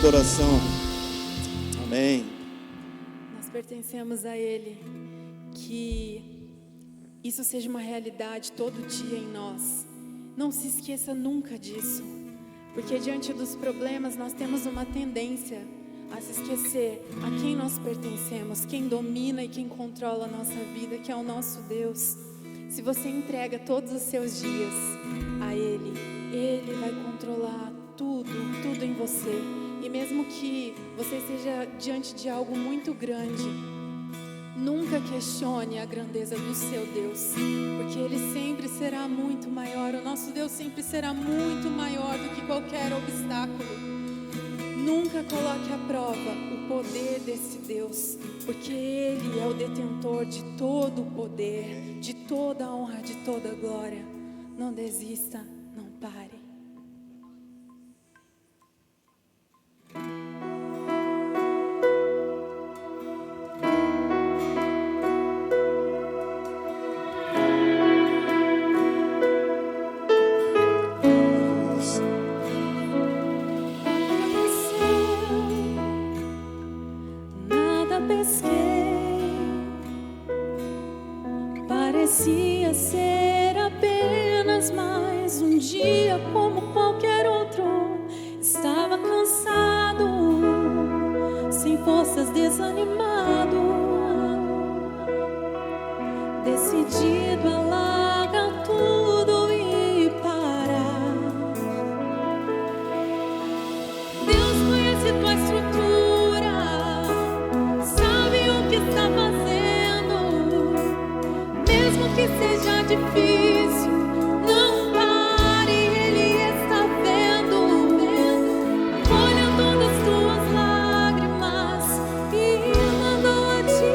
Adoração. Amém. Nós pertencemos a Ele. Que isso seja uma realidade todo dia em nós. Não se esqueça nunca disso. Porque diante dos problemas nós temos uma tendência a se esquecer a quem nós pertencemos, quem domina e quem controla a nossa vida, que é o nosso Deus. Se você entrega todos os seus dias a Ele, Ele vai controlar tudo em você. E mesmo que você esteja diante de algo muito grande, nunca questione a grandeza do seu Deus, porque Ele sempre será muito maior. O nosso Deus sempre será muito maior do que qualquer obstáculo. Nunca coloque à prova o poder desse Deus, porque Ele é o detentor de todo o poder, de toda a honra, de toda a glória. Não desista, não pare. Parecia ser apenas mais um dia como qualquer outro. Estava cansado, sem forças, desanimado, decidido a largar tudo e parar. Deus conhece tua estrutura, sabe o que está fazendo. Mesmo que seja difícil, não pare, Ele está vendo. Olha todas as tuas lágrimas e mandou a te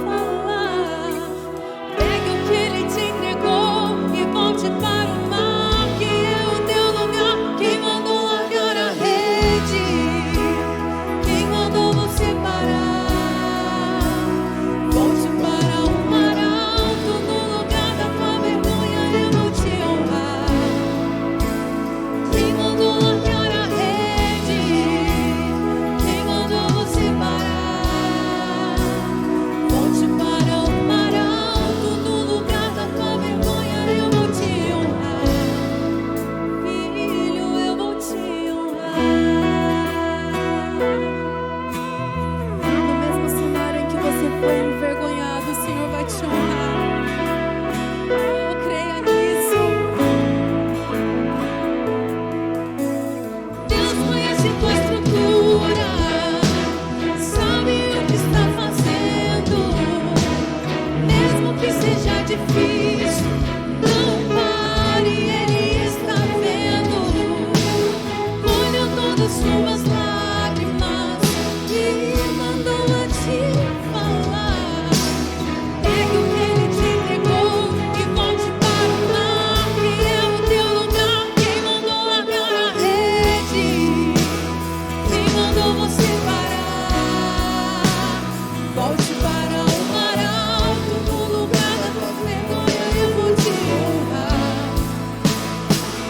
falar. Pegue o que Ele te entregou e volte para o mar, que é o teu lugar. Quem mandou largar a rede? Quem mandou você parar? Volte para o mar alto, no lugar da tua vergonha eu vou te honrar. Quem mandou largar a rede? Quem mandou você parar? Volte para o mar alto, no lugar da tua vergonha eu vou te honrar. Filho, eu vou te honrar. No mesmo cenário em que você foi envergonhado, o Senhor vai te honrar. Oh, creia nisso. Deus conhece tua estrutura, sabe o que está fazendo. Mesmo que seja difícil, não pare, Ele está vendo. Olha todas suas lágrimas e mandou a te falar. Pegue o que Ele te entregou e volte para o mar, que é o teu lugar. Quem mandou largar a rede? Quem mandou você parar? Volte para o mar alto, no lugar da tua vergonha eu vou te honrar.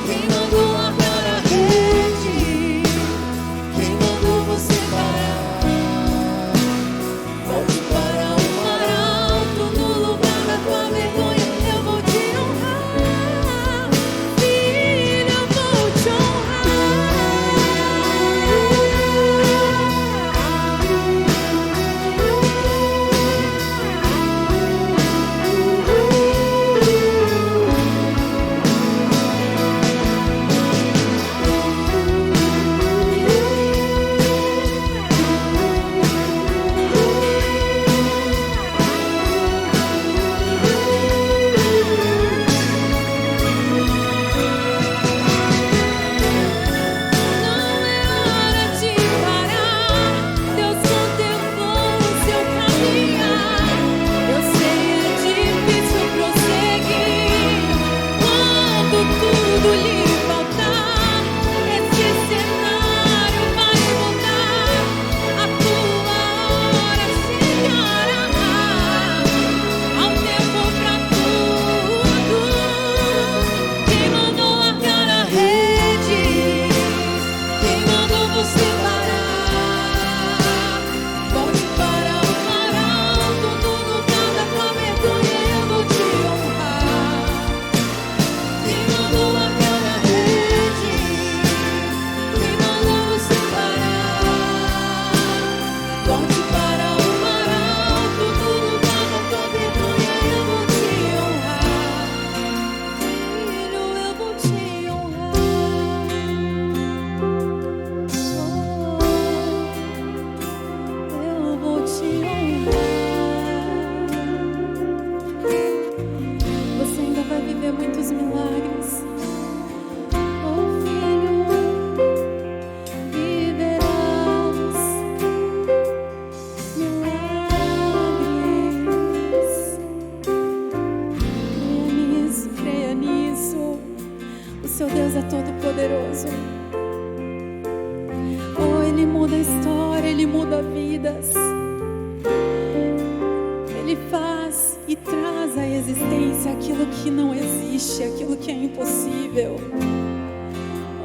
Quem mandou largar a rede? Quem mandou tente aquilo que é impossível.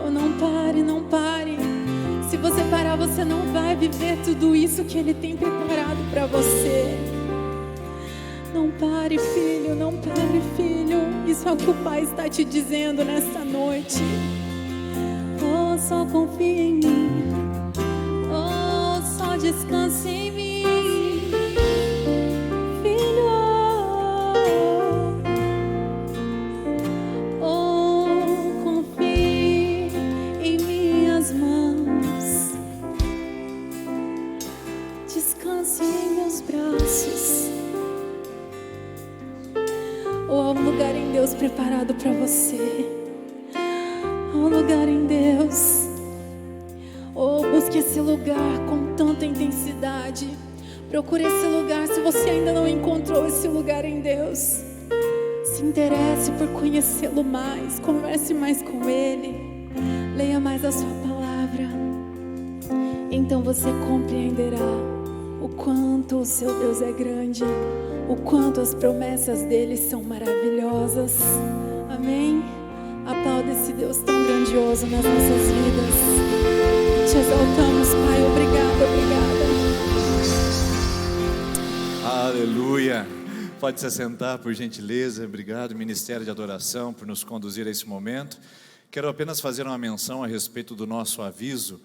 Oh, não pare, não pare. Se você parar, você não vai viver tudo isso que Ele tem preparado para você. Não pare, filho, não pare, filho. Isso é o que o Pai está te dizendo nesta noite. Oh, só confia em mim. Oh, só descanse em mim, filho. Oh, confie em minhas mãos. Descanse em meus braços. Ou há um lugar em Deus preparado para você. Há um lugar em Deus. Ou busque esse lugar com tanta intensidade. Procure esse lugar se você ainda não encontrou esse lugar em Deus. Se interesse por conhecê-lo mais. Converse mais com Ele. Leia mais a sua palavra. Então você compreenderá o quanto o seu Deus é grande, o quanto as promessas dele são maravilhosas. Amém? Aplauda esse Deus tão grandioso nas nossas vidas. Te exaltamos, Pai. Obrigada, obrigada. Aleluia. Pode se assentar, por gentileza. Obrigado, Ministério de Adoração, por nos conduzir a esse momento. Quero apenas fazer uma menção a respeito do nosso aviso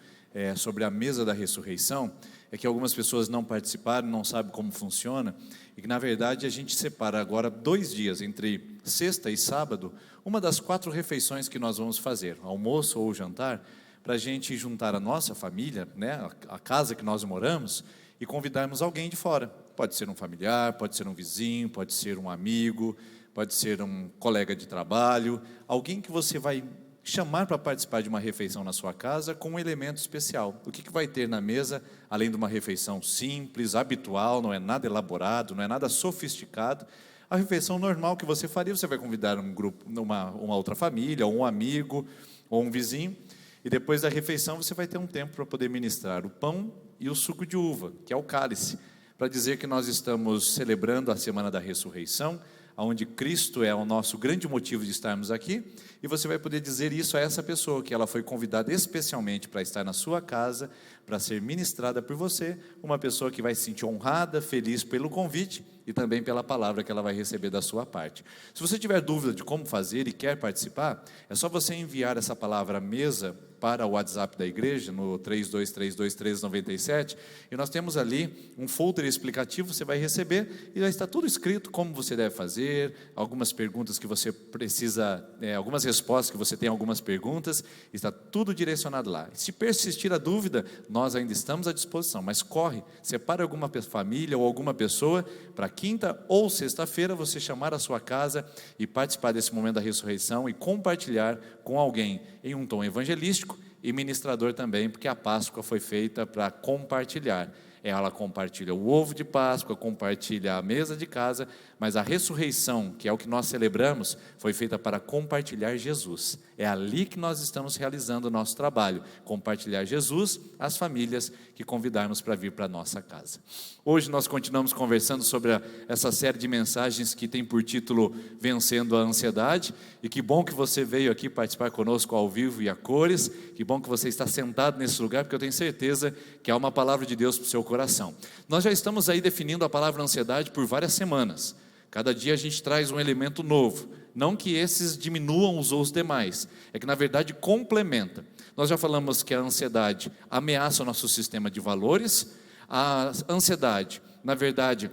sobre a mesa da ressurreição. É que algumas pessoas não participaram, não sabem como funciona, e que na verdade a gente separa agora 2 dias, entre sexta e sábado, uma das 4 refeições que nós vamos fazer, almoço ou jantar, para a gente juntar a nossa família, né, a casa que nós moramos, e convidarmos alguém de fora. Pode ser um familiar, pode ser um vizinho, pode ser um amigo, pode ser um colega de trabalho, alguém que você vai chamar para participar de uma refeição na sua casa com um elemento especial. O que vai ter na mesa, além de uma refeição simples, habitual, não é nada elaborado, não é nada sofisticado. A refeição normal que você faria, você vai convidar um grupo, uma outra família, ou um amigo, ou um vizinho, e depois da refeição você vai ter um tempo para poder ministrar o pão e o suco de uva, que é o cálice, para dizer que nós estamos celebrando a Semana da Ressurreição, onde Cristo é o nosso grande motivo de estarmos aqui, e você vai poder dizer isso a essa pessoa, que ela foi convidada especialmente para estar na sua casa, para ser ministrada por você, uma pessoa que vai se sentir honrada, feliz pelo convite, e também pela palavra que ela vai receber da sua parte. Se você tiver dúvida de como fazer e quer participar, é só você enviar essa palavra mesa para o WhatsApp da igreja, no 32321397, e nós temos ali um folder explicativo, você vai receber, e já está tudo escrito, como você deve fazer, algumas perguntas que você precisa, algumas respostas que você tem, algumas perguntas, está tudo direcionado lá. Se persistir a dúvida, nós ainda estamos à disposição, mas corre, separa alguma família ou alguma pessoa, para quinta ou sexta-feira, você chamar a sua casa e participar desse momento da ressurreição e compartilhar com alguém em um tom evangelístico e ministrador também, porque a Páscoa foi feita para compartilhar. Ela compartilha o ovo de Páscoa, compartilha a mesa de casa, mas a ressurreição, que é o que nós celebramos, foi feita para compartilhar Jesus. É ali que nós estamos realizando o nosso trabalho, compartilhar Jesus às famílias que convidarmos para vir para a nossa casa. Hoje nós continuamos conversando sobre essa série de mensagens que tem por título Vencendo a Ansiedade, e que bom que você veio aqui participar conosco ao vivo e a cores, que bom que você está sentado nesse lugar, porque eu tenho certeza que há uma palavra de Deus para o seu coração. Nós já estamos aí definindo a palavra ansiedade por várias semanas. Cada dia a gente traz um elemento novo, não que esses diminuam os demais, é que na verdade complementa. Nós já falamos que a ansiedade ameaça o nosso sistema de valores, a ansiedade, na verdade,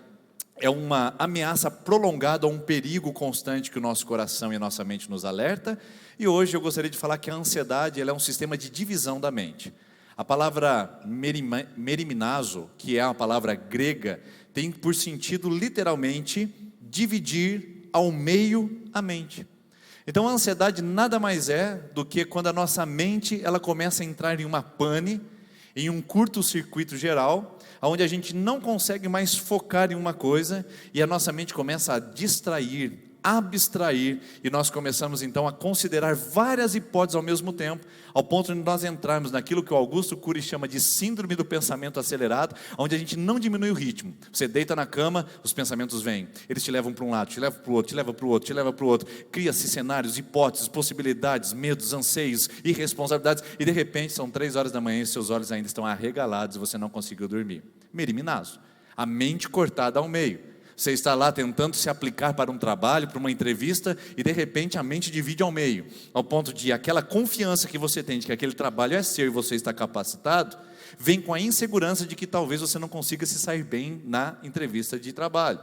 é uma ameaça prolongada, um perigo constante que o nosso coração e a nossa mente nos alerta, e hoje eu gostaria de falar que a ansiedade ela é um sistema de divisão da mente. A palavra meriminazo, que é uma palavra grega, tem por sentido literalmente dividir ao meio a mente. Então a ansiedade nada mais é do que quando a nossa mente ela começa a entrar em uma pane, em um curto-circuito geral, onde a gente não consegue mais focar em uma coisa e a nossa mente começa a distrair abstrair, e nós começamos então a considerar várias hipóteses ao mesmo tempo, ao ponto de nós entrarmos naquilo que o Augusto Cury chama de síndrome do pensamento acelerado, onde a gente não diminui o ritmo. Você deita na cama, os pensamentos vêm, eles te levam para um lado, te levam para o outro, te levam para o outro, te levam para o outro, cria-se cenários, hipóteses, possibilidades, medos, anseios, irresponsabilidades, e de repente são 3 horas da manhã e seus olhos ainda estão arregalados e você não conseguiu dormir. Meriminazo, a mente cortada ao meio. Você está lá tentando se aplicar para um trabalho, para uma entrevista, e de repente a mente divide ao meio, ao ponto de aquela confiança que você tem de que aquele trabalho é seu e você está capacitado, vem com a insegurança de que talvez você não consiga se sair bem na entrevista de trabalho.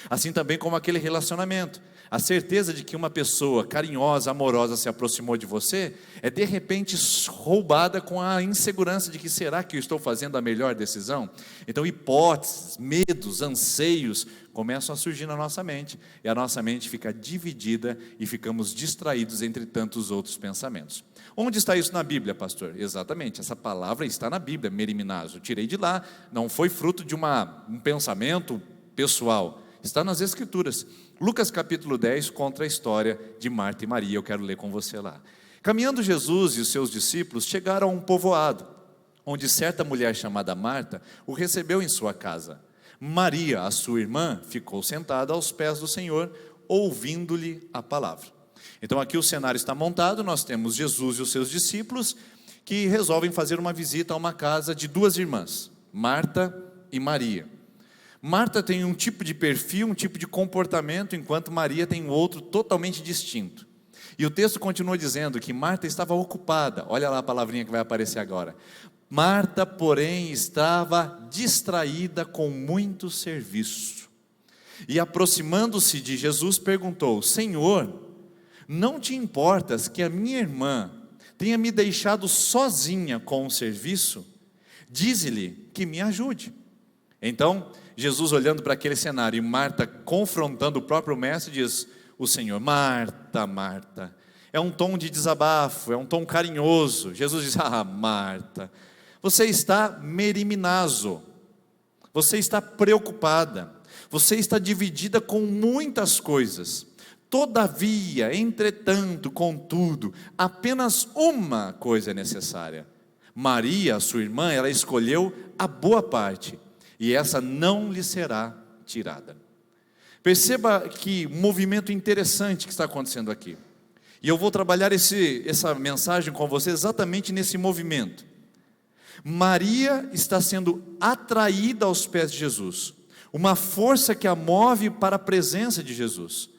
Assim também como aquele relacionamento. A certeza de que uma pessoa carinhosa, amorosa se aproximou de você, é de repente roubada com a insegurança de que será que eu estou fazendo a melhor decisão? Então hipóteses, medos, anseios começam a surgir na nossa mente, e a nossa mente fica dividida e ficamos distraídos entre tantos outros pensamentos. Onde está isso na Bíblia, pastor? Exatamente, essa palavra está na Bíblia, meriminazo. Eu tirei de lá, não foi fruto de um pensamento pessoal. Está nas Escrituras. Lucas capítulo 10 conta a história de Marta e Maria. Eu quero ler com você lá. Caminhando Jesus e os seus discípulos chegaram a um povoado, onde certa mulher chamada Marta o recebeu em sua casa. Maria, a sua irmã, ficou sentada aos pés do Senhor, ouvindo-lhe a palavra. Então aqui o cenário está montado, nós temos Jesus e os seus discípulos, que resolvem fazer uma visita a uma casa de 2 irmãs, Marta e Maria. Marta tem um tipo de perfil, um tipo de comportamento, enquanto Maria tem um outro totalmente distinto. E o texto continua dizendo que Marta estava ocupada. Olha lá a palavrinha que vai aparecer agora. Marta, porém, estava distraída com muito serviço. E aproximando-se de Jesus, perguntou: Senhor, não te importas que a minha irmã tenha me deixado sozinha com o serviço? Dize-lhe que me ajude. Então, Jesus olhando para aquele cenário e Marta confrontando o próprio mestre, diz o Senhor: Marta, Marta. É um tom de desabafo, é um tom carinhoso. Jesus diz: Marta, você está meriminazo, você está preocupada, você está dividida com muitas coisas. Todavia, entretanto, contudo, apenas uma coisa é necessária. Maria, sua irmã, ela escolheu a boa parte, e essa não lhe será tirada. Perceba que movimento interessante que está acontecendo aqui. E eu vou trabalhar essa mensagem com você exatamente nesse movimento. Maria está sendo atraída aos pés de Jesus, uma força que a move para a presença de Jesus.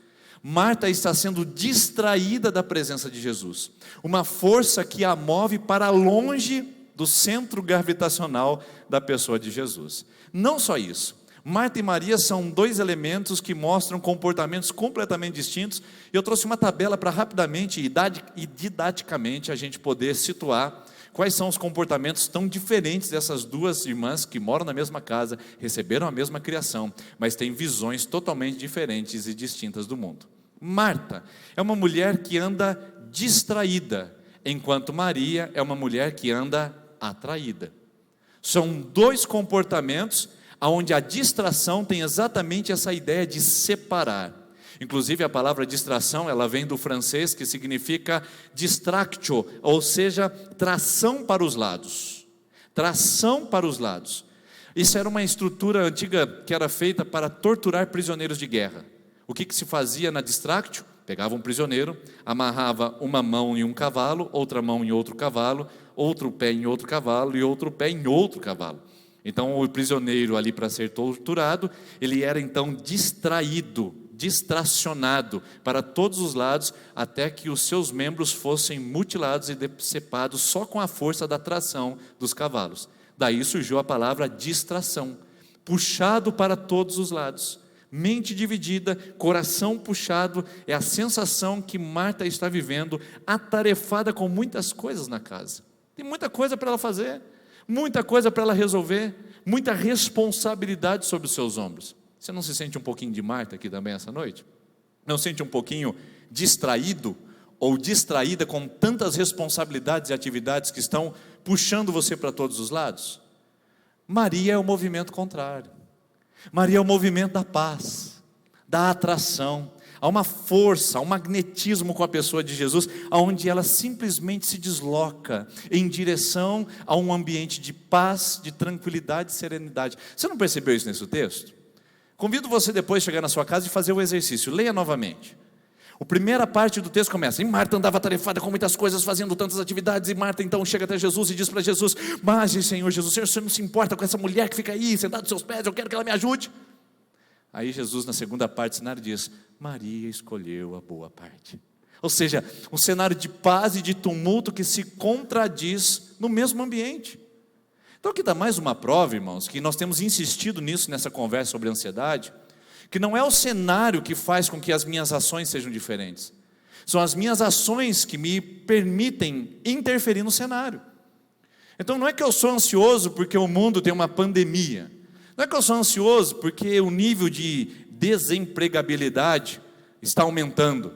Marta está sendo distraída da presença de Jesus, uma força que a move para longe do centro gravitacional da pessoa de Jesus. Não só isso, Marta e Maria são 2 elementos que mostram comportamentos completamente distintos, e eu trouxe uma tabela para rapidamente e didaticamente a gente poder situar quais são os comportamentos tão diferentes dessas 2 irmãs que moram na mesma casa, receberam a mesma criação, mas têm visões totalmente diferentes e distintas do mundo. Marta é uma mulher que anda distraída, enquanto Maria é uma mulher que anda atraída. São 2 comportamentos onde a distração tem exatamente essa ideia de separar. Inclusive a palavra distração, ela vem do francês, que significa distractio, ou seja, tração para os lados. Tração para os lados. Isso era uma estrutura antiga que era feita para torturar prisioneiros de guerra. O que se fazia na distractio? Pegava um prisioneiro, amarrava uma mão em um cavalo, outra mão em outro cavalo, outro pé em outro cavalo e outro pé em outro cavalo. Então o prisioneiro ali, para ser torturado, ele era então distraído, distracionado para todos os lados, até que os seus membros fossem mutilados e decepados só com a força da tração dos cavalos. Daí surgiu a palavra distração, puxado para todos os lados. Mente dividida, coração puxado, é a sensação que Marta está vivendo, atarefada com muitas coisas na casa. Tem muita coisa para ela fazer, muita coisa para ela resolver, muita responsabilidade sobre os seus ombros. Você não se sente um pouquinho de Marta aqui também essa noite? Não sente um pouquinho distraído ou distraída com tantas responsabilidades e atividades que estão puxando você para todos os lados? Maria é o movimento contrário. Maria é o movimento da paz, da atração, Há uma força, há um magnetismo com a pessoa de Jesus, onde ela simplesmente se desloca em direção a um ambiente de paz, de tranquilidade e serenidade. Você não percebeu isso nesse texto? Convido você depois a chegar na sua casa e fazer o exercício. Leia novamente. A primeira parte do texto começa: e Marta andava atarefada com muitas coisas, fazendo tantas atividades, e Marta então chega até Jesus e diz para Jesus: mas Senhor Jesus, o Senhor não se importa com essa mulher que fica aí, sentada aos seus pés, eu quero que ela me ajude. Aí Jesus, na segunda parte do cenário, diz: Maria escolheu a boa parte. Ou seja, um cenário de paz e de tumulto que se contradiz no mesmo ambiente. Então aqui dá mais uma prova, irmãos, que nós temos insistido nisso nessa conversa sobre ansiedade, que não é o cenário que faz com que as minhas ações sejam diferentes. São as minhas ações que me permitem interferir no cenário. Então não é que eu sou ansioso porque o mundo tem uma pandemia. Não é que eu sou ansioso porque o nível de desempregabilidade está aumentando.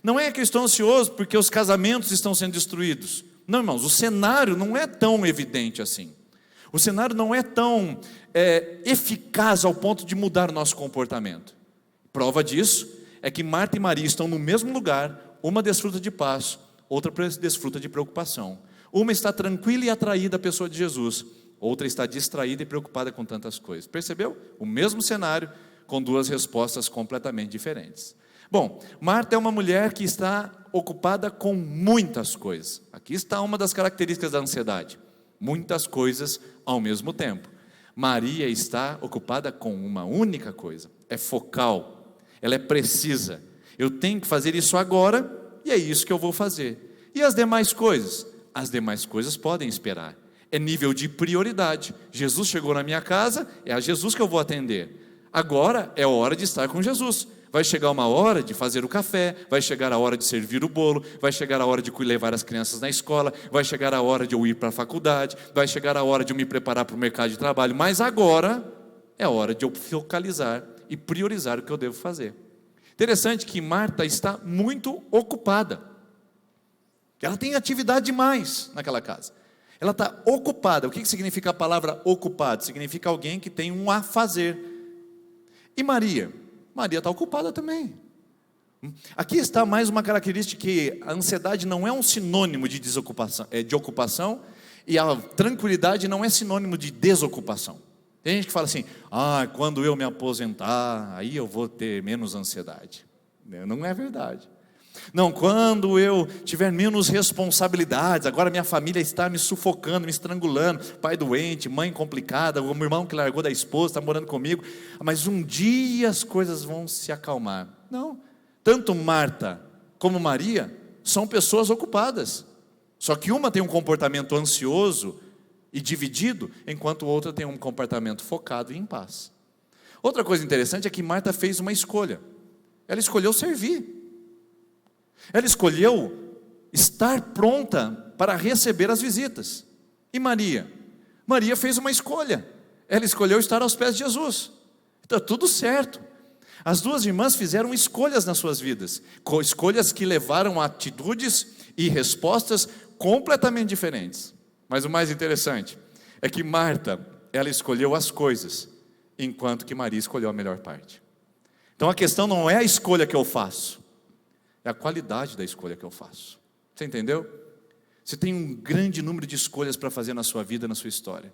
Não é que eu estou ansioso porque os casamentos estão sendo destruídos. Não, irmãos, o cenário não é tão evidente assim. O cenário não é tão eficaz ao ponto de mudar o nosso comportamento. Prova disso é que Marta e Maria estão no mesmo lugar, uma desfruta de paz, outra desfruta de preocupação. Uma está tranquila e atraída à pessoa de Jesus, outra está distraída e preocupada com tantas coisas. Percebeu? O mesmo cenário com duas respostas completamente diferentes. Bom, Marta é uma mulher que está ocupada com muitas coisas. Aqui está uma das características da ansiedade: muitas coisas ao mesmo tempo. Maria está ocupada com uma única coisa, é focal, ela é precisa. Eu tenho que fazer isso agora e é isso que eu vou fazer. E as demais coisas? As demais coisas podem esperar. É nível de prioridade. Jesus chegou na minha casa, é a Jesus que eu vou atender. Agora é hora de estar com Jesus. Vai chegar uma hora de fazer o café, vai chegar a hora de servir o bolo, vai chegar a hora de levar as crianças na escola, vai chegar a hora de eu ir para a faculdade, vai chegar a hora de eu me preparar para o mercado de trabalho, mas agora é hora de eu focalizar e priorizar o que eu devo fazer. Interessante que Marta está muito ocupada. Ela tem atividade demais naquela casa. Ela está ocupada. O que significa a palavra ocupado? Significa alguém que tem um a fazer. E Maria? Maria está ocupada também. Aqui está mais uma característica, que a ansiedade não é um sinônimo de desocupação, de ocupação, e a tranquilidade não é sinônimo de desocupação. Tem gente que fala assim: quando eu me aposentar, aí eu vou ter menos ansiedade. Não é verdade. Não, quando eu tiver menos responsabilidades, agora minha família está me sufocando, me estrangulando, pai doente, mãe complicada, o meu irmão que largou da esposa, está morando comigo, mas um dia as coisas vão se acalmar. Não, tanto Marta como Maria são pessoas ocupadas, só que uma tem um comportamento ansioso e dividido, enquanto outra tem um comportamento focado e em paz. Outra coisa interessante é que Marta fez uma escolha. Ela escolheu servir. Ela escolheu estar pronta para receber as visitas. E Maria? Maria fez uma escolha. Ela escolheu estar aos pés de Jesus. Está tudo certo. As duas irmãs fizeram escolhas nas suas vidas, escolhas que levaram a atitudes e respostas completamente diferentes. Mas o mais interessante é que Marta, ela escolheu as coisas, enquanto que Maria escolheu a melhor parte. Então a questão não é a escolha que eu faço, é a qualidade da escolha que eu faço. Você entendeu? Você tem um grande número de escolhas para fazer na sua vida, na sua história.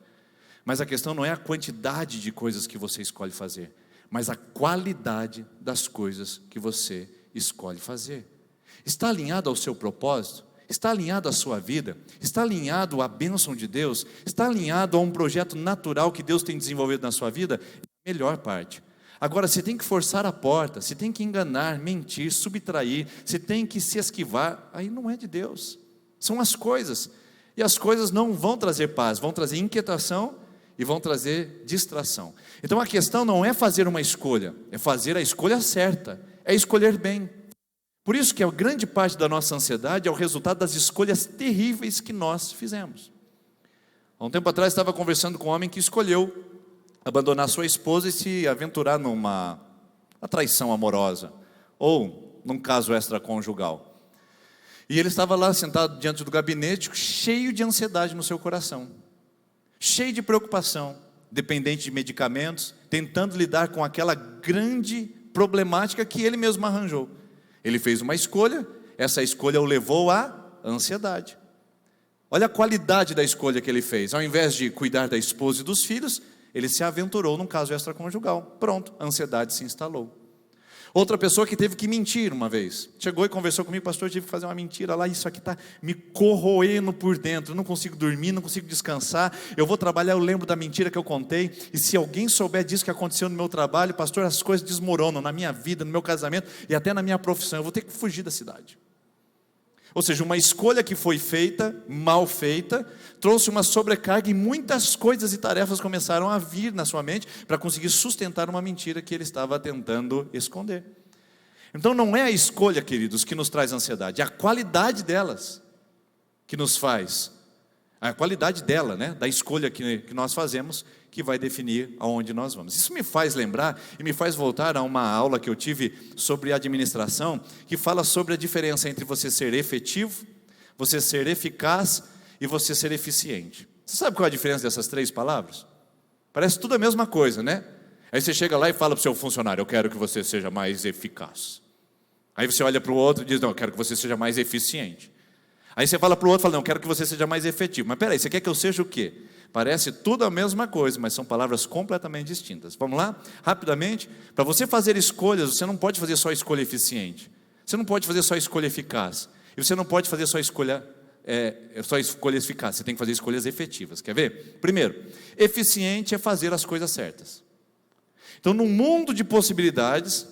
Mas a questão não é a quantidade de coisas que você escolhe fazer, mas a qualidade das coisas que você escolhe fazer. Está alinhado ao seu propósito? Está alinhado à sua vida? Está alinhado à bênção de Deus? Está alinhado a um projeto natural que Deus tem desenvolvido na sua vida? É a melhor parte. Agora, você tem que forçar a porta, você tem que enganar, mentir, subtrair, você tem que se esquivar, aí não é de Deus. São as coisas, e as coisas não vão trazer paz, vão trazer inquietação e vão trazer distração. Então a questão não é fazer uma escolha, é fazer a escolha certa, é escolher bem. Por isso que a grande parte da nossa ansiedade é o resultado das escolhas terríveis que nós fizemos. Há um tempo atrás estava conversando com um homem que escolheu abandonar sua esposa e se aventurar numa traição amorosa, ou num caso extraconjugal. E ele estava lá sentado diante do gabinete, cheio de ansiedade no seu coração, cheio de preocupação, dependente de medicamentos, tentando lidar com aquela grande problemática que ele mesmo arranjou. Ele fez uma escolha, essa escolha o levou à ansiedade. Olha a qualidade da escolha que ele fez. Ao invés de cuidar da esposa e dos filhos, ele se aventurou num caso extraconjugal. Pronto, a ansiedade se instalou. Outra pessoa que teve que mentir uma vez. Chegou e conversou comigo, pastor, eu tive que fazer uma mentira lá, isso aqui está me corroendo por dentro, eu não consigo dormir, não consigo descansar, eu vou trabalhar, eu lembro da mentira que eu contei, e se alguém souber disso que aconteceu no meu trabalho, pastor, as coisas desmoronam na minha vida, no meu casamento, e até na minha profissão, eu vou ter que fugir da cidade. Ou seja, uma escolha que foi feita, mal feita, trouxe uma sobrecarga e muitas coisas e tarefas começaram a vir na sua mente para conseguir sustentar uma mentira que ele estava tentando esconder. Então não é a escolha, queridos, que nos traz ansiedade, é a qualidade delas que nos faz, a qualidade dela, né, da escolha que nós fazemos, que vai definir aonde nós vamos. Isso me faz lembrar e me faz voltar a uma aula que eu tive sobre administração, que fala sobre a diferença entre você ser efetivo, você ser eficaz e você ser eficiente. Você sabe qual é a diferença dessas três palavras? Parece tudo a mesma coisa, né? Aí você chega lá e fala para o seu funcionário, eu quero que você seja mais eficaz. Aí você olha para o outro e diz, não, eu quero que você seja mais eficiente. Aí você fala para o outro e fala, não, eu quero que você seja mais efetivo. Mas peraí, você quer que eu seja o quê? Parece tudo a mesma coisa, mas são palavras completamente distintas. Vamos lá? Rapidamente. Para você fazer escolhas, você não pode fazer só escolha eficiente. Você não pode fazer só escolha eficaz. E você não pode fazer só escolhas eficazes. Você tem que fazer escolhas efetivas. Quer ver? Primeiro, eficiente é fazer as coisas certas. Então, num mundo de possibilidades,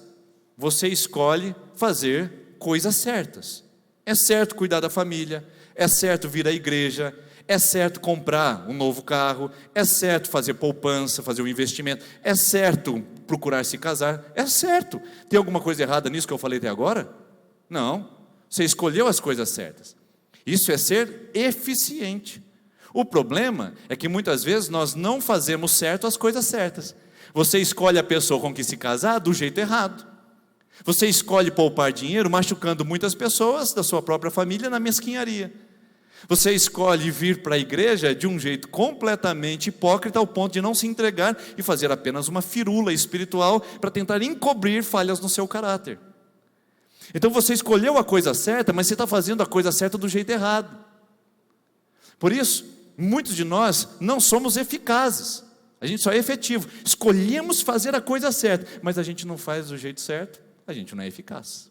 você escolhe fazer coisas certas. É certo cuidar da família, é certo vir à igreja, é certo comprar um novo carro, é certo fazer poupança, fazer um investimento, é certo procurar se casar, é certo. Tem alguma coisa errada nisso que eu falei até agora? Não, você escolheu as coisas certas. Isso é ser eficiente. O problema é que muitas vezes nós não fazemos certo as coisas certas. Você escolhe a pessoa com que se casar do jeito errado. Você escolhe poupar dinheiro machucando muitas pessoas da sua própria família na mesquinharia. Você escolhe vir para a igreja de um jeito completamente hipócrita ao ponto de não se entregar e fazer apenas uma firula espiritual para tentar encobrir falhas no seu caráter. Então você escolheu a coisa certa, mas você está fazendo a coisa certa do jeito errado. Por isso, muitos de nós não somos eficazes, a gente só é efetivo. Escolhemos fazer a coisa certa, mas a gente não faz do jeito certo, a gente não é eficaz.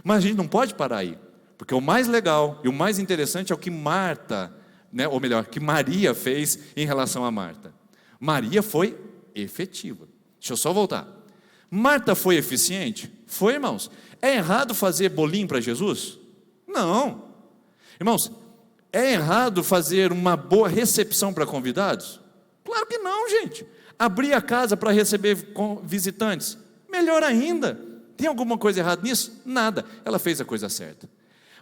Mas a gente não pode parar aí. Porque o mais legal e o mais interessante é o que Marta, né, ou melhor, que Maria fez em relação a Marta. Maria foi efetiva. Deixa eu só voltar. Marta foi eficiente? Foi, irmãos. É errado fazer bolinho para Jesus? Não. Irmãos, é errado fazer uma boa recepção para convidados? Claro que não, gente. Abrir a casa para receber visitantes? Melhor ainda. Tem alguma coisa errada nisso? Nada. Ela fez a coisa certa.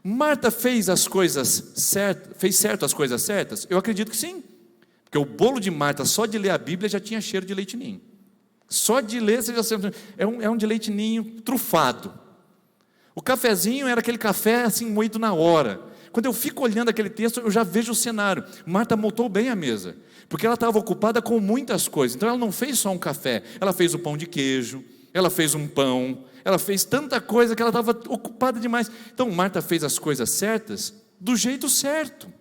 Marta fez as coisas certas, fez certo as coisas certas? Eu acredito que sim, porque o bolo de Marta, só de ler a Bíblia, já tinha cheiro de leite ninho. Só de ler, você já sabe, é um de leite ninho trufado. O cafezinho era aquele café assim, moído na hora. Quando eu fico olhando aquele texto, eu já vejo o cenário. Marta montou bem a mesa, porque ela estava ocupada com muitas coisas. Então ela não fez só um café, ela fez o pão de queijo, ela fez um pão, ela fez tanta coisa que ela estava ocupada demais. Então Marta fez as coisas certas do jeito certo.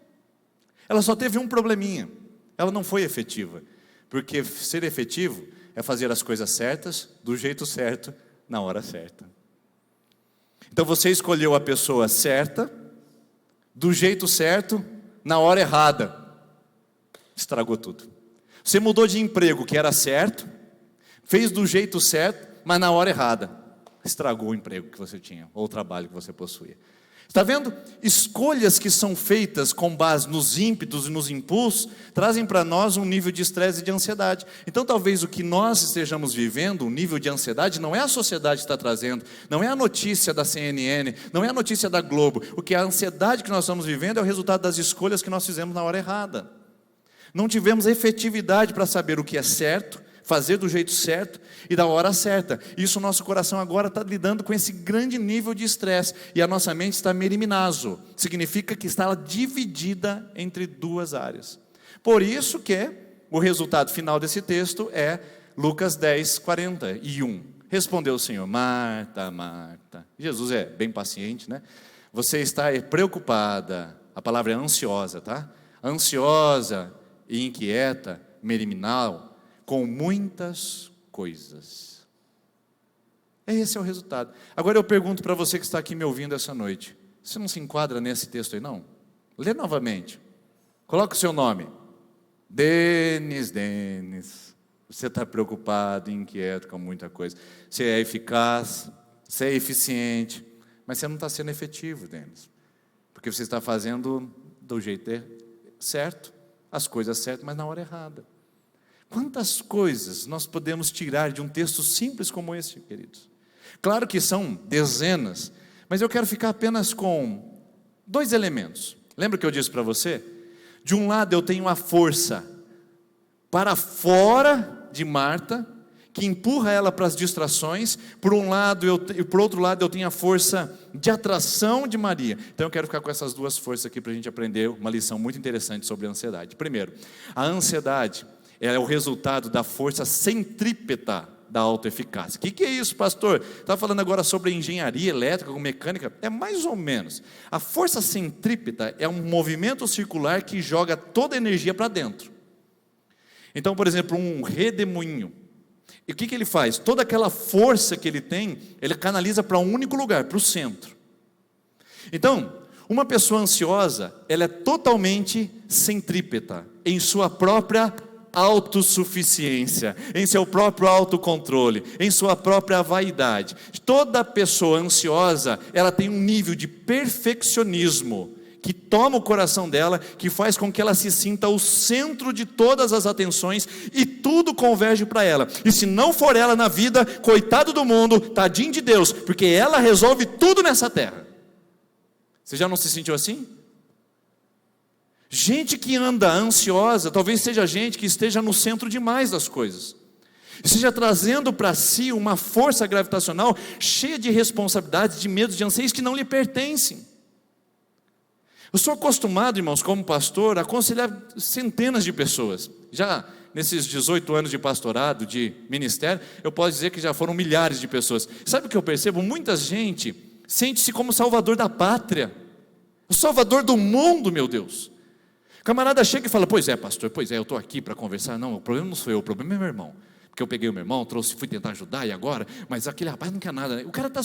Ela só teve um probleminha, ela não foi efetiva. Porque ser efetivo é fazer as coisas certas do jeito certo, na hora certa. Então você escolheu a pessoa certa, do jeito certo, na hora errada. Estragou tudo. Você mudou de emprego que era certo, fez do jeito certo, mas na hora errada. Estragou o emprego que você tinha, ou o trabalho que você possuía. Está vendo? Escolhas que são feitas com base nos ímpetos e nos impulsos, trazem para nós um nível de estresse e de ansiedade. Então talvez o que nós estejamos vivendo, um nível de ansiedade, não é a sociedade que está trazendo, não é a notícia da CNN, não é a notícia da Globo. O que é a ansiedade que nós estamos vivendo é o resultado das escolhas que nós fizemos na hora errada. Não tivemos efetividade para saber o que é certo, fazer do jeito certo e da hora certa. Isso o nosso coração agora está lidando com esse grande nível de estresse. E a nossa mente está merimnazo. Significa que está dividida entre duas áreas. Por isso que o resultado final desse texto é Lucas 10, 41. respondeu o Senhor: Marta, Marta. Jesus é bem paciente, né? Você está preocupada, a palavra é ansiosa, tá? Ansiosa e inquieta, meriminal, com muitas coisas. Esse é o resultado. Agora eu pergunto para você que está aqui me ouvindo essa noite, você não se enquadra nesse texto aí, não? Lê novamente. Coloca o seu nome. Denis. Você está preocupado, inquieto com muita coisa. Você é eficaz, você é eficiente, mas você não está sendo efetivo, Denis. Porque você está fazendo do jeito certo, as coisas certas, mas na hora errada. Quantas coisas nós podemos tirar de um texto simples como esse, queridos? Claro que são dezenas, mas eu quero ficar apenas com 2 elementos. Lembra que eu disse para você? De um lado eu tenho a força para fora de Marta, que empurra ela para as distrações. Por outro lado eu tenho a força de atração de Maria. Então eu quero ficar com essas 2 forças aqui para a gente aprender uma lição muito interessante sobre a ansiedade. Primeiro, a ansiedade é o resultado da força centrípeta da autoeficácia. O que é isso, pastor? Está falando agora sobre engenharia elétrica, mecânica? É mais ou menos. A força centrípeta é um movimento circular que joga toda a energia para dentro. Então, por exemplo, um redemoinho. E o que ele faz? Toda aquela força que ele tem, ele canaliza para um único lugar, para o centro. Então, uma pessoa ansiosa, ela é totalmente centrípeta em sua própria autossuficiência, em seu próprio autocontrole, em sua própria vaidade. Toda pessoa ansiosa, ela tem um nível de perfeccionismo que toma o coração dela, que faz com que ela se sinta o centro de todas as atenções e tudo converge para ela. E se não for ela na vida, coitado do mundo, tadinho de Deus, porque ela resolve tudo nessa terra. Você já não se sentiu assim? Gente que anda ansiosa, talvez seja gente que esteja no centro demais das coisas, esteja trazendo para si uma força gravitacional cheia de responsabilidades, de medos, de anseios que não lhe pertencem. Eu sou acostumado, irmãos, como pastor, a aconselhar centenas de pessoas. Já nesses 18 anos de pastorado, de ministério, eu posso dizer que já foram milhares de pessoas. Sabe o que eu percebo? Muita gente sente-se como salvador da pátria, o salvador do mundo, meu Deus. O camarada chega e fala: pois é, pastor, pois é, eu estou aqui para conversar. Não, o problema não sou eu, o problema é meu irmão. Porque eu peguei o meu irmão, fui tentar ajudar e agora, mas aquele rapaz não quer nada. O cara está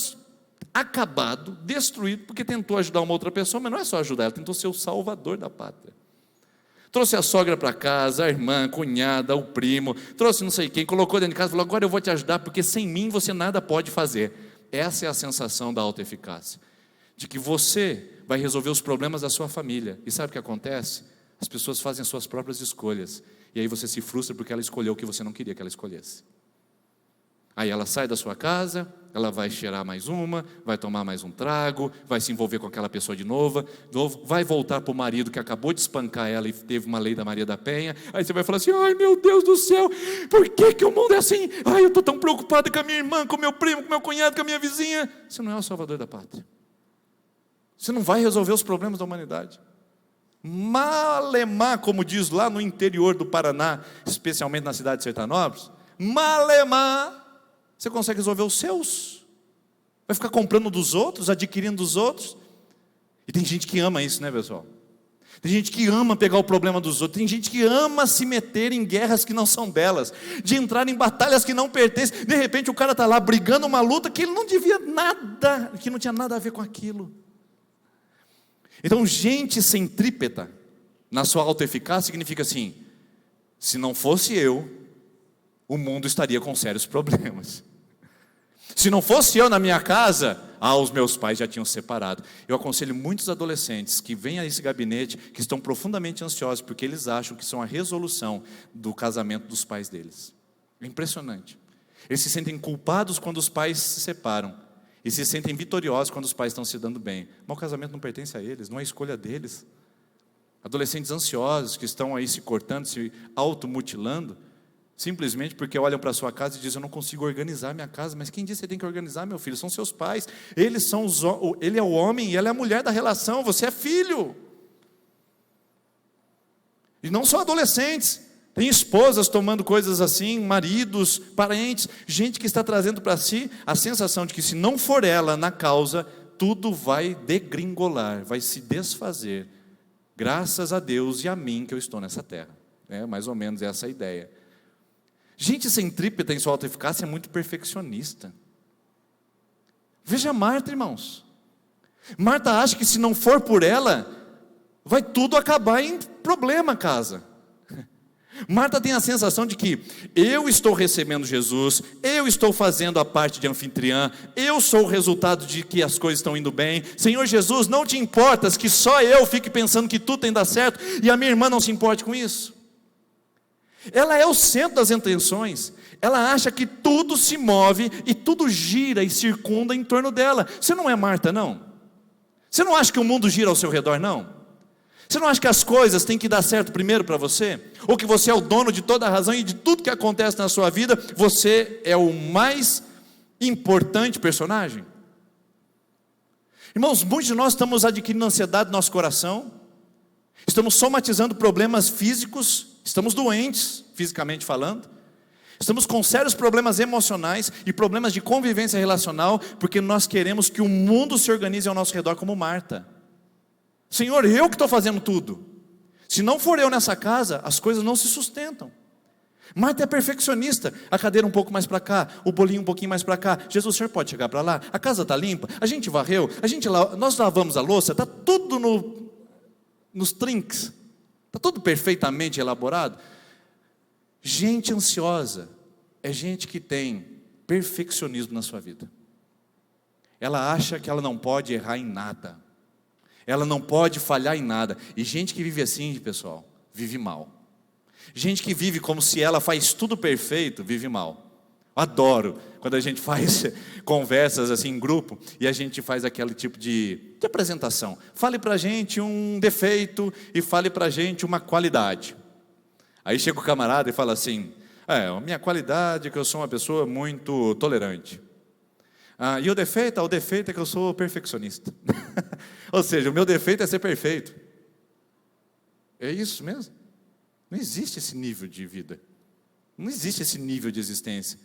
acabado, destruído, porque tentou ajudar uma outra pessoa, mas não é só ajudar, ela tentou ser o salvador da pátria. Trouxe a sogra para casa, a irmã, a cunhada, o primo, trouxe não sei quem, colocou dentro de casa e falou: agora eu vou te ajudar, porque sem mim você nada pode fazer. Essa é a sensação da autoeficácia, de que você vai resolver os problemas da sua família. E sabe o que acontece? As pessoas fazem as suas próprias escolhas, e aí você se frustra porque ela escolheu o que você não queria que ela escolhesse. Aí ela sai da sua casa, ela vai cheirar mais uma, vai tomar mais um trago, vai se envolver com aquela pessoa de novo, vai voltar para o marido que acabou de espancar ela e teve uma lei da Maria da Penha. Aí você vai falar assim: ai meu Deus do céu, por que o mundo é assim? Ai, eu estou tão preocupado com a minha irmã, com o meu primo, com o meu cunhado, com a minha vizinha. Você não é o salvador da pátria. Você não vai resolver os problemas da humanidade. Malemar, como diz lá no interior do Paraná, especialmente na cidade de Sertanópolis, malemar, você consegue resolver os seus? Vai ficar comprando dos outros, adquirindo dos outros? E tem gente que ama isso, né, pessoal? Tem gente que ama pegar o problema dos outros. Tem gente que ama se meter em guerras que não são delas, de entrar em batalhas que não pertencem. De repente o cara está lá brigando uma luta que ele não devia nada, que não tinha nada a ver com aquilo. Então, gente centrípeta na sua autoeficácia significa assim: se não fosse eu, o mundo estaria com sérios problemas. Se não fosse eu na minha casa, os meus pais já tinham separado. Eu aconselho muitos adolescentes que vêm a esse gabinete, que estão profundamente ansiosos, porque eles acham que são a resolução do casamento dos pais deles. É impressionante. Eles se sentem culpados quando os pais se separam, e se sentem vitoriosos quando os pais estão se dando bem. Mas o casamento não pertence a eles, não é escolha deles. Adolescentes ansiosos que estão aí se cortando, se automutilando, simplesmente porque olham para a sua casa e dizem: eu não consigo organizar minha casa. Mas quem disse que você tem que organizar, meu filho? São seus pais. Ele é o homem e ela é a mulher da relação. Você é filho. E não só adolescentes, Tem esposas tomando coisas assim, maridos, parentes, gente que está trazendo para si a sensação de que se não for ela na causa, tudo vai degringolar, vai se desfazer. Graças a Deus e a mim que eu estou nessa terra. É mais ou menos essa a ideia. Gente centrípeta em sua autoeficácia é muito perfeccionista. Veja Marta, irmãos. Marta acha que se não for por ela, vai tudo acabar em problema a casa. Marta tem a sensação de que eu estou recebendo Jesus, eu estou fazendo a parte de anfitriã, eu sou o resultado de que as coisas estão indo bem. Senhor Jesus, não te importas que só eu fique pensando que tudo tem que dar certo e a minha irmã não se importe com isso? Ela é o centro das intenções. Ela acha que tudo se move e tudo gira e circunda em torno dela. Você não é Marta, não? Você não acha que o mundo gira ao seu redor, não? Você não acha que as coisas têm que dar certo primeiro para você? Ou que você é o dono de toda a razão e de tudo que acontece na sua vida, você é o mais importante personagem? Irmãos, muitos de nós estamos adquirindo ansiedade no nosso coração, estamos somatizando problemas físicos, estamos doentes, fisicamente falando, estamos com sérios problemas emocionais e problemas de convivência relacional, porque nós queremos que o mundo se organize ao nosso redor como Marta. Senhor, eu que estou fazendo tudo. Se não for eu nessa casa, as coisas não se sustentam. Marta é perfeccionista. A cadeira um pouco mais para cá, o bolinho um pouquinho mais para cá. Jesus, o senhor pode chegar para lá? A casa está limpa? A gente varreu? Nós lavamos a louça? Está tudo nos trinques? Está tudo perfeitamente elaborado? Gente ansiosa é gente que tem perfeccionismo na sua vida. Ela acha que ela não pode errar em nada. Ela não pode falhar em nada. E gente que vive assim, pessoal, vive mal. Gente que vive como se ela faz tudo perfeito, vive mal. Adoro quando a gente faz conversas assim em grupo e a gente faz aquele tipo de apresentação. Fale pra gente um defeito e fale pra gente uma qualidade. Aí chega o camarada e fala assim: a minha qualidade é que eu sou uma pessoa muito tolerante. E o defeito é que eu sou perfeccionista. Ou seja, o meu defeito é ser perfeito. É isso mesmo? Não existe esse nível de vida. Não existe esse nível de existência.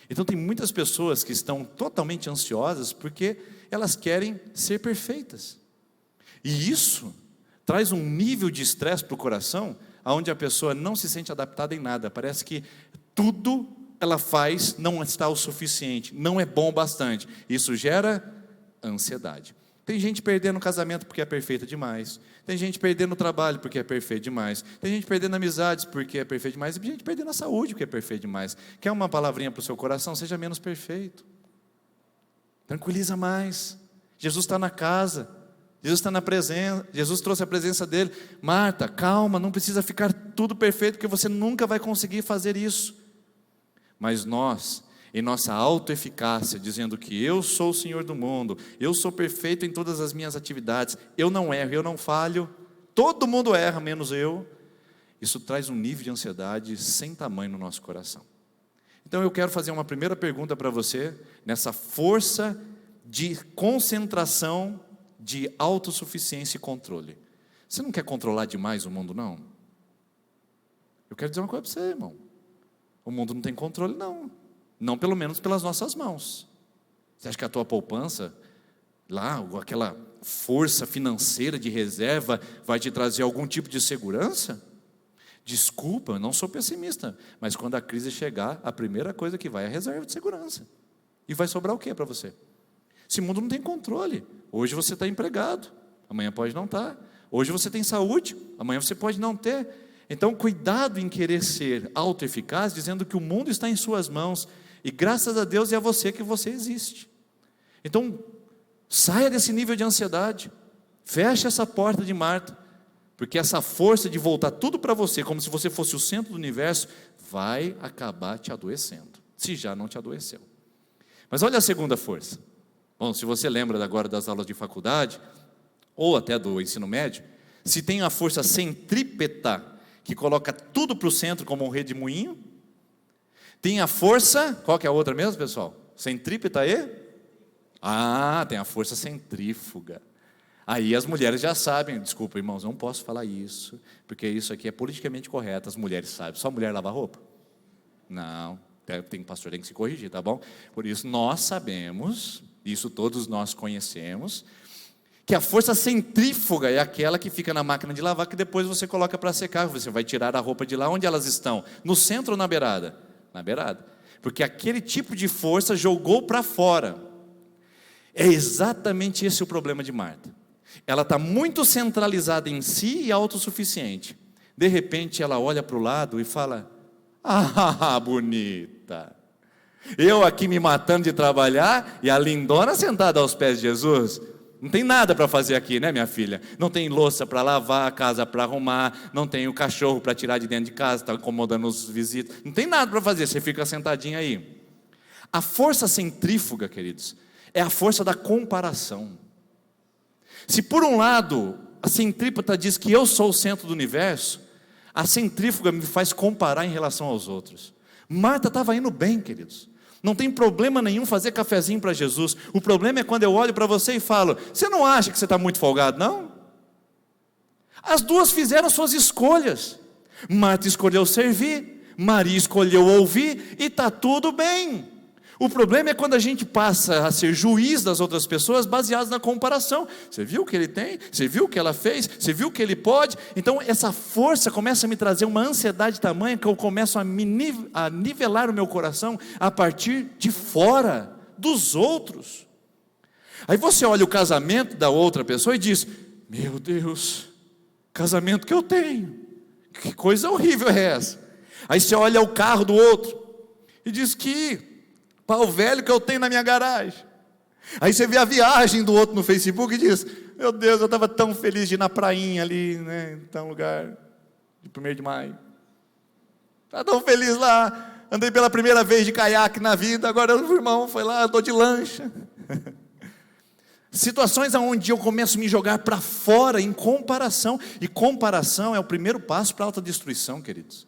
Então tem muitas pessoas que estão totalmente ansiosas porque elas querem ser perfeitas. E isso traz um nível de estresse para o coração, onde a pessoa não se sente adaptada em nada. Parece que tudo ela faz não está o suficiente, não é bom o bastante. Isso gera ansiedade. Tem gente perdendo o casamento porque é perfeita demais. Tem gente perdendo o trabalho porque é perfeito demais. Tem gente perdendo amizades porque é perfeito demais. E tem gente perdendo a saúde porque é perfeito demais. Quer uma palavrinha para o seu coração? Seja menos perfeito. Tranquiliza mais. Jesus está na casa. Jesus está na presença. Jesus trouxe a presença dele. Marta, calma, não precisa ficar tudo perfeito, porque você nunca vai conseguir fazer isso. Mas nós, em nossa autoeficácia, dizendo que eu sou o Senhor do mundo, eu sou perfeito em todas as minhas atividades, eu não erro, eu não falho, todo mundo erra, menos eu. Isso traz um nível de ansiedade sem tamanho no nosso coração. Então eu quero fazer uma primeira pergunta para você, nessa força de concentração, de autossuficiência e controle. Você não quer controlar demais o mundo, não? Eu quero dizer uma coisa para você, irmão. O mundo não tem controle, não. Não pelo menos pelas nossas mãos. Você acha que a tua poupança, lá, aquela força financeira de reserva, vai te trazer algum tipo de segurança? Desculpa, eu não sou pessimista, mas quando a crise chegar, a primeira coisa que vai é a reserva de segurança. E vai sobrar o que para você? Esse mundo não tem controle. Hoje você está empregado, amanhã pode não estar. Hoje você tem saúde, amanhã você pode não ter. Então, cuidado em querer ser autoeficaz, dizendo que o mundo está em suas mãos, e graças a Deus é a você que você existe. Então, saia desse nível de ansiedade, feche essa porta de Marta, porque essa força de voltar tudo para você, como se você fosse o centro do universo, vai acabar te adoecendo, se já não te adoeceu. Mas olha a segunda força. Bom, se você lembra agora das aulas de faculdade, ou até do ensino médio, se tem a força centrípeta, que coloca tudo para o centro como um redemoinho. Tem a força, qual que é a outra mesmo, pessoal? Centrípeta e? Tem a força centrífuga. Aí as mulheres já sabem, desculpa irmãos, não posso falar isso, porque isso aqui é politicamente correto, as mulheres sabem. Só mulher lava roupa? Não, pastor tem que se corrigir, tá bom? Por isso nós sabemos, isso todos nós conhecemos, que a força centrífuga é aquela que fica na máquina de lavar, que depois você coloca para secar. Você vai tirar a roupa de lá, onde elas estão? No centro ou na beirada? Na beirada, porque aquele tipo de força jogou para fora. É exatamente esse o problema de Marta. Ela está muito centralizada em si e autossuficiente. De repente ela olha para o lado e fala: ah, bonita, eu aqui me matando de trabalhar e a lindona sentada aos pés de Jesus. Não tem nada para fazer aqui, né, minha filha? Não tem louça para lavar, a casa para arrumar, não tem o cachorro para tirar de dentro de casa, está incomodando os visitas. Não tem nada para fazer, você fica sentadinha aí. A força centrífuga, queridos, é a força da comparação. Se por um lado a centrípeta diz que eu sou o centro do universo, a centrífuga me faz comparar em relação aos outros. Marta estava indo bem, queridos. Não tem problema nenhum fazer cafezinho para Jesus. O problema é quando eu olho para você e falo: você não acha que você está muito folgado, não? As duas fizeram suas escolhas. Marta escolheu servir, Maria escolheu ouvir, e está tudo bem. O problema é quando a gente passa a ser juiz das outras pessoas baseados na comparação. Você viu o que ele tem? Você viu o que ela fez? Você viu o que ele pode? Então essa força começa a me trazer uma ansiedade tamanha que eu começo a nivelar o meu coração a partir de fora, dos outros. Aí você olha o casamento da outra pessoa e diz: meu Deus, casamento que eu tenho, que coisa horrível é essa? Aí você olha o carro do outro e diz: que pau velho que eu tenho na minha garagem. Aí você vê a viagem do outro no Facebook e diz: meu Deus, eu estava tão feliz de ir na prainha ali, né, em tal lugar, de 1º de maio. Estava tão feliz lá, andei pela primeira vez de caiaque na vida, agora o irmão foi lá, andou de lancha. Situações onde eu começo a me jogar para fora em comparação, e comparação é o primeiro passo para a autodestruição, queridos.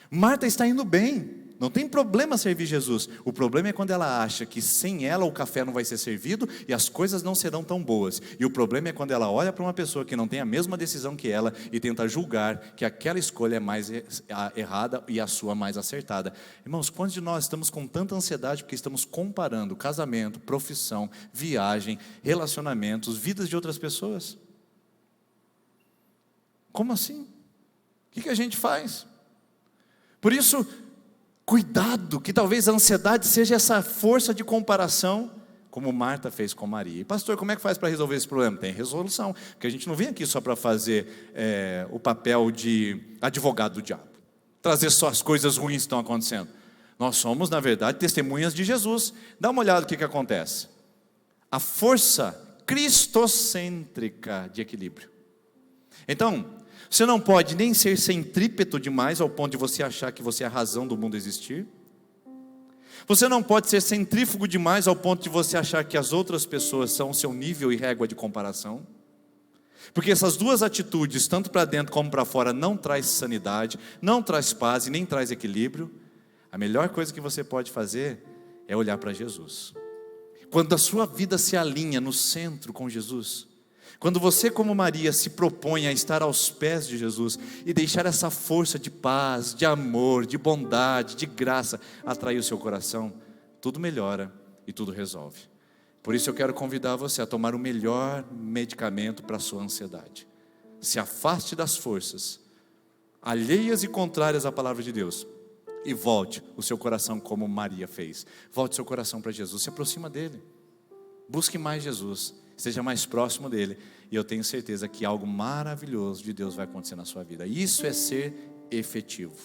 Marta está indo bem, não tem problema servir Jesus. O problema é quando ela acha que sem ela o café não vai ser servido e as coisas não serão tão boas. E o problema é quando ela olha para uma pessoa que não tem a mesma decisão que ela e tenta julgar que aquela escolha é mais errada e a sua mais acertada. Irmãos, quantos de nós estamos com tanta ansiedade porque estamos comparando casamento, profissão, viagem, relacionamentos, vidas de outras pessoas? Como assim? O que a gente faz? Por isso, cuidado, que talvez a ansiedade seja essa força de comparação, como Marta fez com Maria. E pastor, como é que faz para resolver esse problema? Tem resolução, porque a gente não vem aqui só para fazer o papel de advogado do diabo, trazer só as coisas ruins que estão acontecendo. Nós somos, na verdade, testemunhas de Jesus. Dá uma olhada no que acontece. A força cristocêntrica de equilíbrio. Então, você não pode nem ser centrípeto demais ao ponto de você achar que você é a razão do mundo existir. Você não pode ser centrífugo demais ao ponto de você achar que as outras pessoas são o seu nível e régua de comparação. Porque essas duas atitudes, tanto para dentro como para fora, não traz sanidade, não traz paz e nem traz equilíbrio. A melhor coisa que você pode fazer é olhar para Jesus. Quando a sua vida se alinha no centro com Jesus, quando você, como Maria, se propõe a estar aos pés de Jesus e deixar essa força de paz, de amor, de bondade, de graça atrair o seu coração, tudo melhora e tudo resolve. Por isso eu quero convidar você a tomar o melhor medicamento para a sua ansiedade. Se afaste das forças alheias e contrárias à palavra de Deus e volte o seu coração como Maria fez. Volte o seu coração para Jesus, se aproxima dele. Busque mais Jesus, esteja mais próximo dele, e eu tenho certeza que algo maravilhoso de Deus vai acontecer na sua vida. Isso é ser efetivo,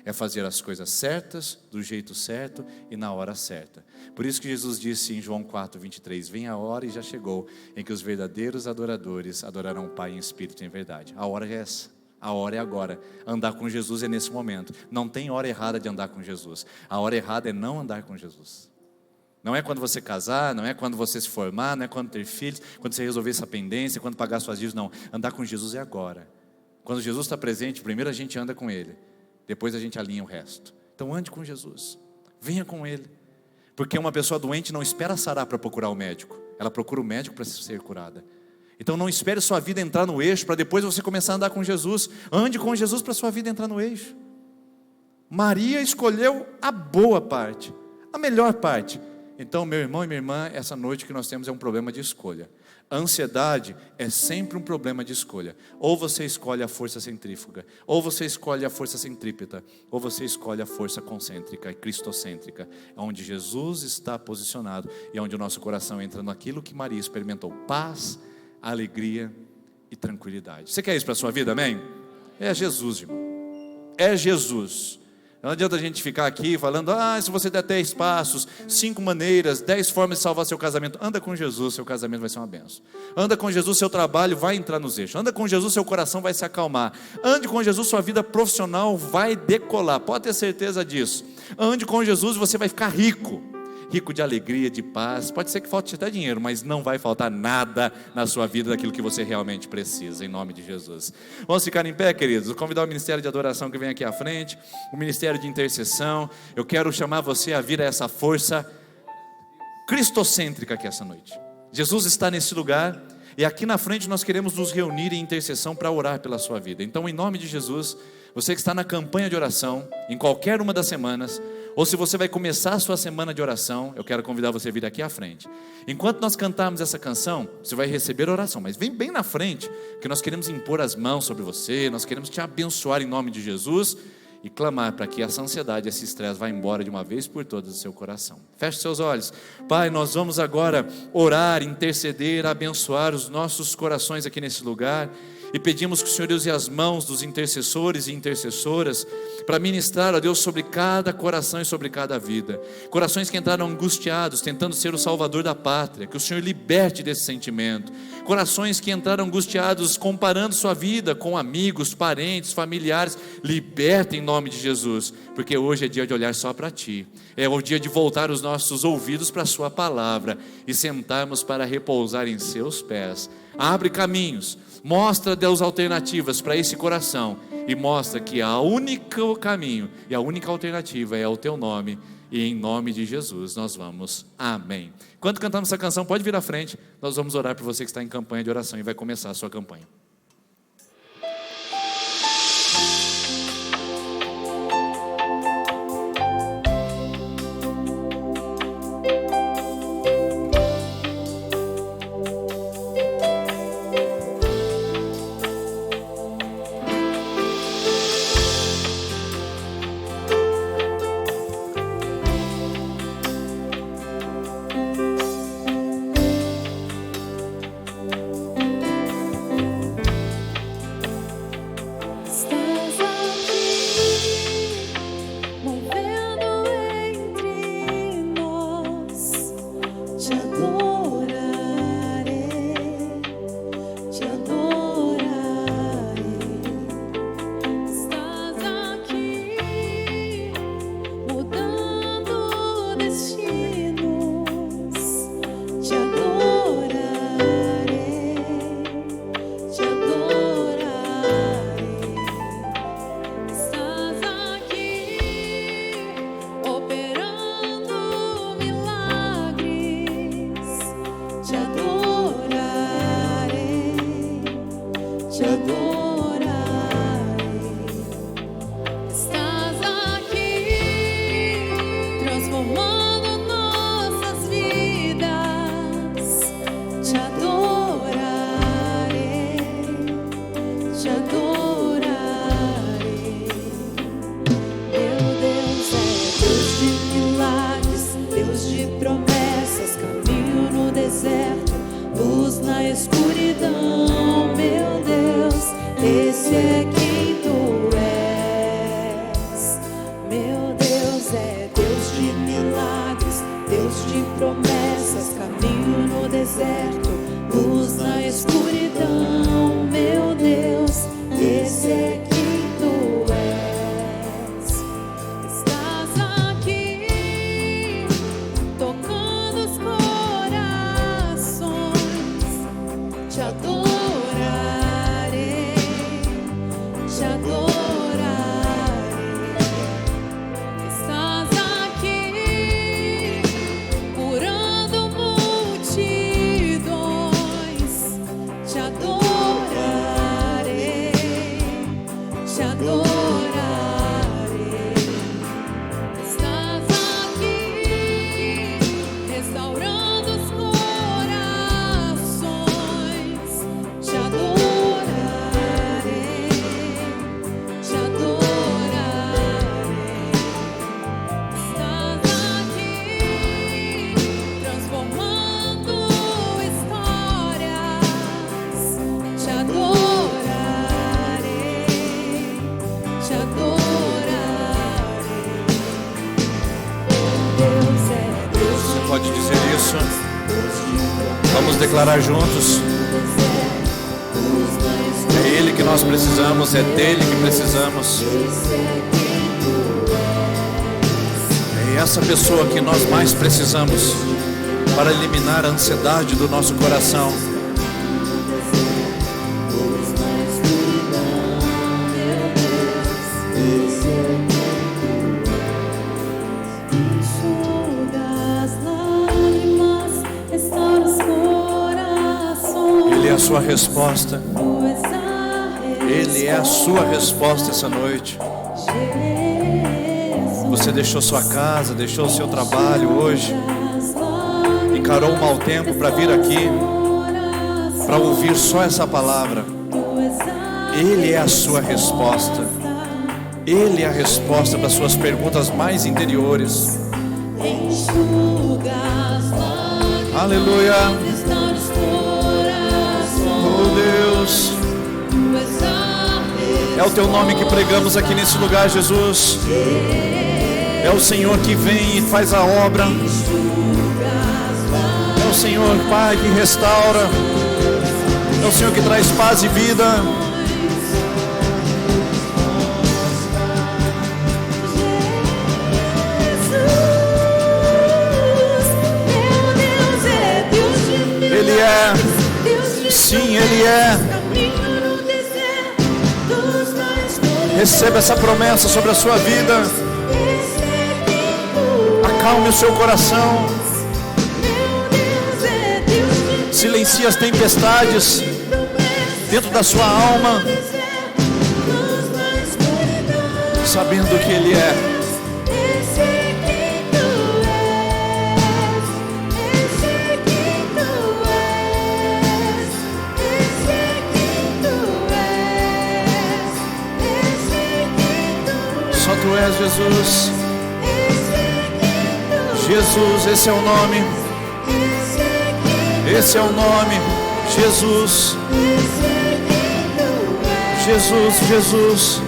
é fazer as coisas certas, do jeito certo e na hora certa. Por isso que Jesus disse em João 4:23, vem a hora e já chegou, em que os verdadeiros adoradores adorarão o Pai em espírito e em verdade. A hora é essa, a hora é agora. Andar com Jesus é nesse momento. Não tem hora errada de andar com Jesus. A hora errada é não andar com Jesus. Não é quando você casar, não é quando você se formar, não é quando ter filhos, quando você resolver essa pendência, quando pagar suas dívidas, não. Andar com Jesus é agora. Quando Jesus está presente, primeiro a gente anda com Ele, depois a gente alinha o resto. Então ande com Jesus, venha com Ele. Porque uma pessoa doente não espera sarar para procurar o médico. ela procura o médico para ser curada. Então não espere sua vida entrar no eixo para depois você começar a andar com Jesus. Ande com Jesus para sua vida entrar no eixo. Maria escolheu a boa parte, a melhor parte. Então, meu irmão e minha irmã, essa noite o que nós temos é um problema de escolha. A ansiedade é sempre um problema de escolha. Ou você escolhe a força centrífuga, ou você escolhe a força centrípeta, ou você escolhe a força concêntrica e cristocêntrica. É onde Jesus está posicionado e é onde o nosso coração entra naquilo que Maria experimentou: paz, alegria e tranquilidade. Você quer isso para a sua vida, amém? É Jesus, irmão. É Jesus. Não adianta a gente ficar aqui falando: se você der 10 passos, 5 maneiras, 10 formas de salvar seu casamento. Anda com Jesus, seu casamento vai ser uma benção. Anda com Jesus, seu trabalho vai entrar nos eixos. Anda com Jesus, seu coração vai se acalmar. Ande com Jesus, sua vida profissional vai decolar. Pode ter certeza disso. Ande com Jesus, você vai ficar rico. Rico de alegria, de paz. Pode ser que falte até dinheiro, mas não vai faltar nada na sua vida daquilo que você realmente precisa, em nome de Jesus. Vamos ficar em pé, queridos. Vou convidar o ministério de adoração que vem aqui à frente, o ministério de intercessão. Eu quero chamar você a vir a essa força cristocêntrica aqui essa noite. Jesus está nesse lugar e aqui na frente nós queremos nos reunir em intercessão para orar pela sua vida. Então, em nome de Jesus, você que está na campanha de oração, em qualquer uma das semanas, ou se você vai começar a sua semana de oração, eu quero convidar você a vir aqui à frente. Enquanto nós cantarmos essa canção, você vai receber oração, mas vem bem na frente, que nós queremos impor as mãos sobre você, nós queremos te abençoar em nome de Jesus e clamar para que essa ansiedade, esse estresse vá embora de uma vez por todas do seu coração. Feche seus olhos. Pai, nós vamos agora orar, interceder, abençoar os nossos corações aqui nesse lugar. E pedimos que o Senhor use as mãos dos intercessores e intercessoras para ministrar, ó Deus, sobre cada coração e sobre cada vida. Corações que entraram angustiados, tentando ser o salvador da pátria, que o Senhor liberte desse sentimento. Corações que entraram angustiados, comparando sua vida com amigos, parentes, familiares. Liberta em nome de Jesus, porque hoje é dia de olhar só para Ti. É o dia de voltar os nossos ouvidos para a Sua palavra e sentarmos para repousar em Seus pés. Abre caminhos. Mostra, Deus, alternativas para esse coração e mostra que o único caminho e a única alternativa é o Teu nome, e em nome de Jesus nós vamos, amém. Enquanto cantamos essa canção, pode vir à frente, nós vamos orar por você que está em campanha de oração e vai começar a sua campanha. Curando multidões. isso. Vamos declarar juntos. É Ele que nós precisamos, é dele que precisamos. É essa pessoa que nós mais precisamos para eliminar a ansiedade do nosso coração. Ele é a sua resposta. Ele é a sua resposta essa noite. Você deixou sua casa, deixou o seu trabalho hoje, encarou um mau tempo para vir aqui, para ouvir só essa palavra. Ele é a sua resposta. Ele é a resposta para as suas perguntas mais interiores. Aleluia. Oh Deus, é o teu nome que pregamos aqui nesse lugar, Jesus. É o Senhor que vem e faz a obra. É o Senhor, Pai, que restaura. É o Senhor que traz paz e vida. Ele é, sim, Ele é. Receba essa promessa sobre a sua vida. Acalme o seu coração. Silencie as tempestades dentro da sua alma, sabendo que Ele é. Só Tu és, Jesus. Jesus, esse é o nome. Esse é o nome. Jesus. Jesus, Jesus.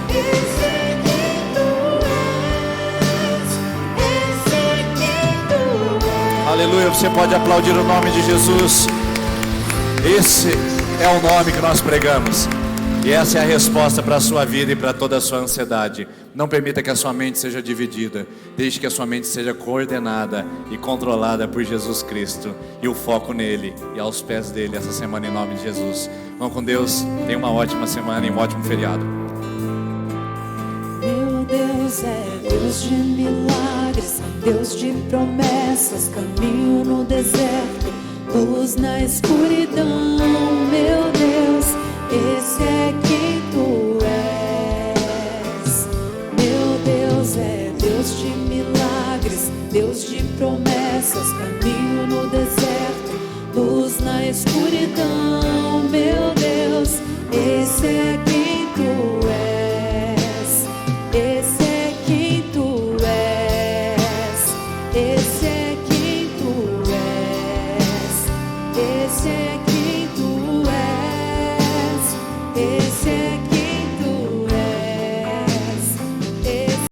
Aleluia, você pode aplaudir o nome de Jesus. Esse é o nome que nós pregamos. E essa é a resposta para a sua vida e para toda a sua ansiedade. Não permita que a sua mente seja dividida. Deixe que a sua mente seja coordenada e controlada por Jesus Cristo. E o foco nele e aos pés dele essa semana em nome de Jesus. Vamos com Deus. Tenha uma ótima semana e um ótimo feriado. Meu Deus é Deus de milagres, Deus de promessas, caminho no deserto, luz na escuridão. Meu Deus, esse é quem Tu és. Meu Deus é Deus de milagres, Deus de promessas, caminho no deserto, luz na escuridão. Meu Deus, esse é quem Tu és. Esse é quem